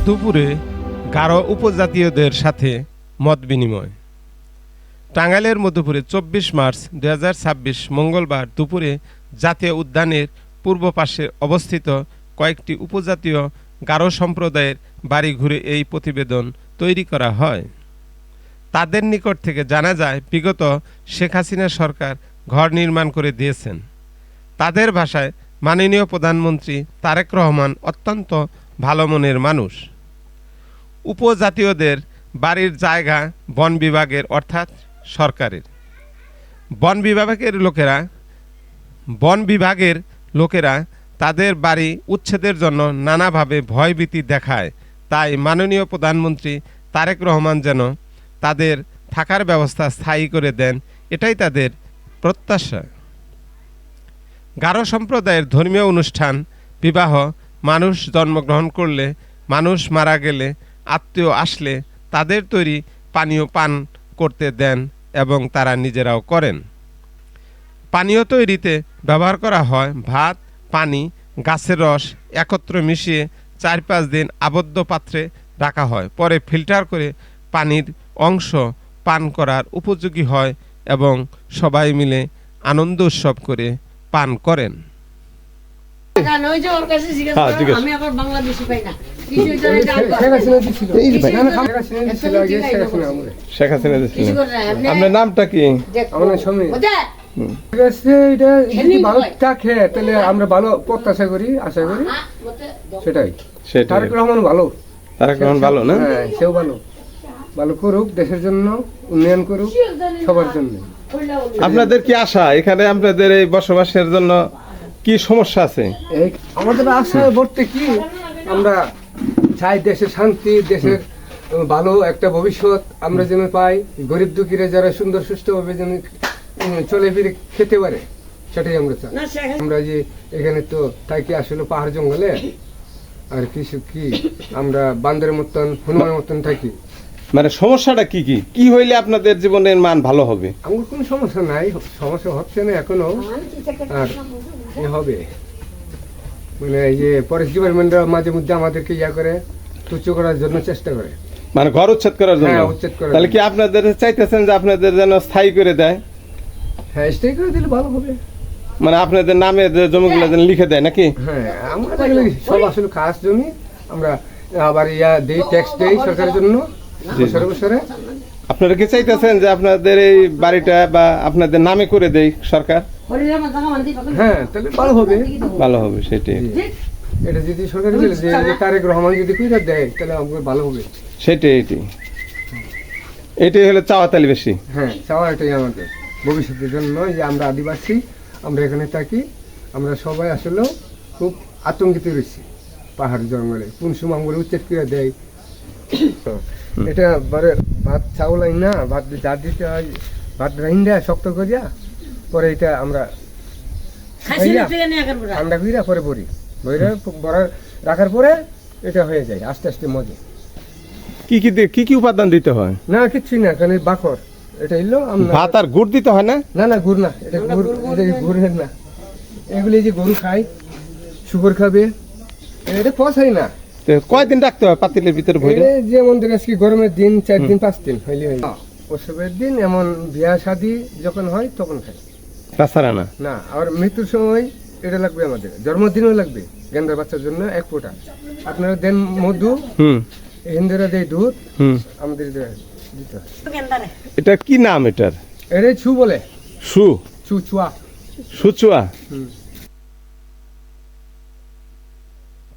মধুপুরে গারো উপজাতীয়দের সাথে মত বিনিময়। টাঙ্গাইলের মধুপুরে ২৪ মার্চ ২০২৬ মঙ্গলবার দুপুরে জাতীয় উদ্যানের পূর্ব পাশে অবস্থিত কয়েকটি উপজাতীয় গারো সম্প্রদায়ের বাড়ি ঘুরে এই প্রতিবেদন তৈরি করা হয়। তাদের নিকট থেকে জানা যায়, বিগত শেখ হাসিনা সরকার ঘর নির্মাণ করে দিয়েছেন। তাদের ভাষায়, মাননীয় প্রধানমন্ত্রী তারেক রহমান অত্যন্ত ভালো মনের মানুষ। উপজাতীয়দের বাড়ির জায়গা বন বিভাগের অর্থাৎ সরকারের। বন বিভাগের লোকেরা তাদের বাড়ি উচ্ছেদের জন্য নানাভাবে ভয়ভীতি দেখায়। তাই মাননীয় প্রধানমন্ত্রী তারেক রহমান যেন তাদের থাকার ব্যবস্থা স্থায়ী করে দেন, এটাই তাদের প্রত্যাশা। গারো সম্প্রদায়ের ধর্মীয় অনুষ্ঠান, বিবাহ, মানুষ জন্মগ্রহণ করলে, মানুষ মারা গেলে, আত্মীয় আসলে তাদের তৈরি পানীয় পান করতে দেন এবং তারা নিজেরাও করেন। পানীয় তৈরিতে ব্যবহার করা হয় ভাত, পানি, গাছের রস একত্র মিশিয়ে ৪-৫ দিন আবদ্ধ পাত্রে রাখা হয়। পরে ফিল্টার করে পানির অংশ পান করার উপযোগী হয় এবং সবাই মিলে আনন্দ উৎসব করে পান করেন। আপনার নামটা কি? তাহলে আমরা ভালো প্রত্যাশা করি, আশা করি সেটাই। তারেক রহমান ভালো, তারেক রহমান ভালো না? হ্যাঁ, সেও ভালো, ভালো করুক, দেশের জন্য উন্নয়ন করুক, সবার জন্য। আপনাদের কি আশা এখানে আপনাদের এই বসবাসের জন্য কি সমস্যা আছে? আমাদের আশা বলতে কি, আমরা চাই দেশের শান্তি, দেশের ভালো একটা ভবিষ্যৎ আমরা যেন পাই। গরিব দুঃখীরা যারা সুন্দর সুষ্ঠুভাবে যেন চলে ফিরে খেতে পারে, সেটাই আমরা চাই। আমরা যে এখানে তো থাকি আসলে পাহাড় জঙ্গলে, আর কিছু কি আমরা বান্দরের মতন, হনুমানের মতন থাকি। মানে সমস্যাটা কি কি কি হইলে আপনাদের জীবনের মান ভালো হবে? আমার কোনো সমস্যা নাই, সমস্যা হচ্ছে না এখনো, আর হবে। মানে এই যে ফরেস্ট ডিপার্টমেন্টরা মাঝে মধ্যে আমাদেরকে করে তুচ্ছ করার জন্য চেষ্টা করে, মানে ঘর উচ্ছেদ করার জন্য। হ্যাঁ, উচ্ছেদ করার। তাহলে কি আপনাদের চাইতেছেন যে আপনাদের যেন স্থায়ী করে দেয়? হ্যাঁ, স্থায়ী করে দিলে ভালো হবে। মানে আপনাদের নামে জমিগুলো যেন লিখে দেয় নাকি? হ্যাঁ, আমরা সব আসলে খাস জমি, আমরা আবার দেই, ট্যাক্স দেই সরকারের জন্য বছরে বছরে। আপনারা কি চাইতেছেন যে আপনাদের এই বাড়িটা বা আপনাদের নামে করে দেয় সরকার? হ্যাঁ, তাহলে ভালো হবে, ভালো হবে সেটাই। এটা যদি সরকার তারেক রহমান যদি কইরা দেয় তাহলে আমাদের ভালো হবে। সেটাই, এটাই হলো চাওয়া তাহলে বেশি। হ্যাঁ, চাওয়া এটাই আমাদের ভবিষ্যতের জন্য। যে আমরা আদিবাসী, আমরা এখানে থাকি, আমরা সবাই আসলে খুব আতঙ্কিত রয়েছি পাহাড় জঙ্গলে। কোন সময় আমরা উচ্ছেদ করে দেয়, এটা ভাত চাউলাই না, ভাত যা দিতে হয়, ভাত রাইন্দা শক্ত করিয়া পরে এটা আমরা ঠান্ডা করিয়া পরে ভরি, ভরা রাখার পরে এটা হয়ে যায় আস্তে আস্তে মজা। কি কি উপাদান দিতে হয়? না, কিচ্ছুই না, কারণ বাকর এটা এলো। ভাত আর গুড় দিতে হয় না? না, গুড় না, এটা গুড়ের না। এগুলি যে গরু খায়, শুকর খাবে, এটা পচাই না। কয়দিন রাখতে হয় পাতিলের ভিতরে ভরে? যেমন আজকে গরমের দিন 4 দিন 5 দিন হইলে হয়। ওসবের দিন এমন বিয়া শাদী যখন হয় তখন খাই, তাছাড়া না। না, আর মৃত্যুর সময় এটা লাগবে, আমাদের জন্মদিনও লাগবে। গেন্দার বাচ্চার জন্য 1 ফোঁটা। আপনারা দেন মধু, হিন্দুরা দেয় দুধ, আমাদের দিতে হয়। এটা কি নাম এটার? এটা ছু বলে, সুচুয়া।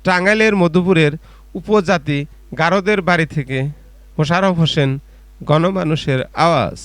টাঙ্গাইলের মধুপুরের উপজাতি গারোদের বাড়ি থেকে মোশাররফ হোসেন, গণমানুষের আওয়াজ।